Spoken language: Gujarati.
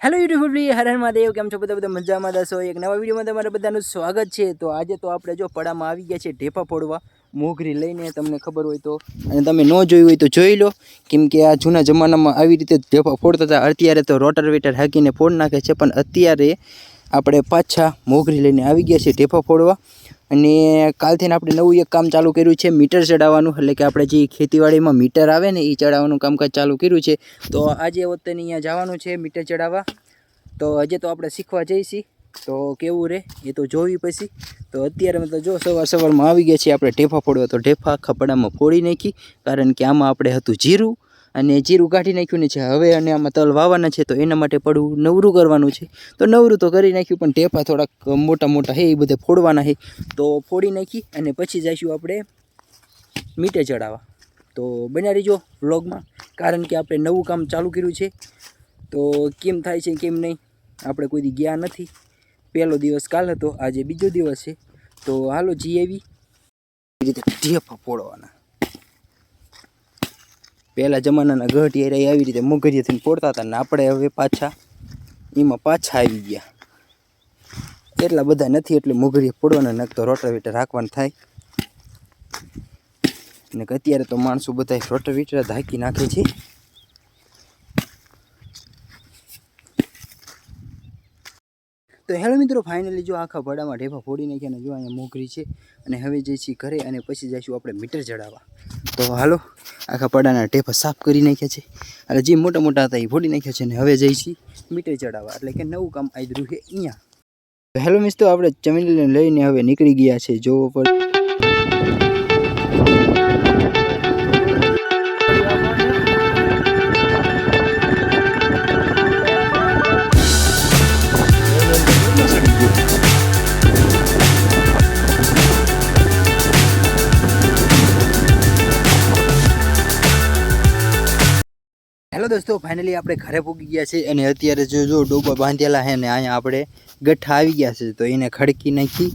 हेलो यूट्यूब फैमिली, हर हर महादेव। केम छो બધા મજામાં દસો? એક નવા વિડીયોમાં તમારા બધાનું સ્વાગત છે। તો આજે તો આપણે જો પડામાં આવી ગયા છે ઢેફા ફોડવા મોગરી લઈને। તમને ખબર હોય તો અને તમે ન જોયું હોય તો જોઈ લો, કેમ કે આ જૂના જમાનામાં આવી રીતે ઢેફા ફોડતા હતા। અત્યારે તો રોટાવેટર હાકીને ફોડ નાખે છે, પણ અત્યારે આપણે પાછા મોગરી લઈને આવી ગયા છે ઢેફા ફોડવા। અને કાલથી આપણે નવું એક કામ ચાલુ કર્યું છે, મીટર ચડાવવાનું। એટલે કે આપણે જે ખેતીવાડીમાં મીટર આવે ને એ ચડાવવાનું કામકાજ ચાલુ કર્યું છે। તો આજે વખતે અહીંયા જવાનું છે મીટર ચડાવવા। તો હજી તો આપણે શીખવા જઈશી, તો કેવું રહે એ તો જોવી પછી। તો અત્યારે મતલબ જો સવારમાં આવી ગયા છીએ આપણે ઢેફા ફોડવા। તો ઢેફા ખપડામાં ફોડી નાખી, કારણ કે આમાં આપણે હતું જીરું, અને જીરું કાઢી નાખ્યું ને છે હવે, અને આમાં તલ વાવવાના છે। તો એના માટે પડવું નવરું કરવાનું છે। તો નવરું તો કરી નાખ્યું, પણ ઢેફા થોડાક મોટા મોટા છે એ બધે ફોડવાના છે। તો ફોડી નાખી અને પછી જઈશું આપણે મીટર ચડાવવા। તો બન્યા રહીજો વ્લોગમાં, કારણ કે આપણે નવું કામ ચાલુ કર્યું છે। તો કેમ થાય છે કેમ નહીં, આપણે કોઈ દી ગયા નથી। પહેલો દિવસ કાલ હતો, આજે બીજો દિવસ છે। તો હાલો જી આવી રીતે ઢેફા ફોડવાના। પહેલા જમાનાના ગઢિયા આવી રીતે મોગરીયાથી ફોડતા હતા, ને આપણે હવે પાછા એમાં પાછા આવી ગયા। એટલા બધા નથી એટલે મોગરીયા ફોડવાના, નક તો રોટાવેટર રાખવાનું થાય। ને અત્યારે તો માણસો બધા રોટાવેટર હાકી નાખે છે। તો હેલો મિત્રો, ફાઇનલી જો આખા ભડામાં ઢેફા ફોડી નાખ્યા, અને જો અહીંયા મોગરી છે। અને હવે જઈશું ઘરે, અને પછી જઈશું આપણે મીટર ચડાવવા। તો હાલો, આખા પડાના ઢેફા સાફ કરી નાખ્યા છે, એટલે જે મોટા મોટા હતા એ ફોડી નાખ્યા છે। અને હવે જઈશું મીટર ચડાવવા, એટલે કે નવું કામ આદર્યું છે અહીંયા। તો હેલો મિત્રો, આપણે જમીનને લઈને હવે નીકળી ગયા છે જોવો પર। હેલો દોસ્તો, ફાઇનલી આપણે ઘરે પૂગી ગયા છે, અને અત્યારે જો ડોબા બાંધેલા છે, ને અહીંયા આપણે ગઠ્ઠા આવી ગયા છે। તો એને ખડકી નાખી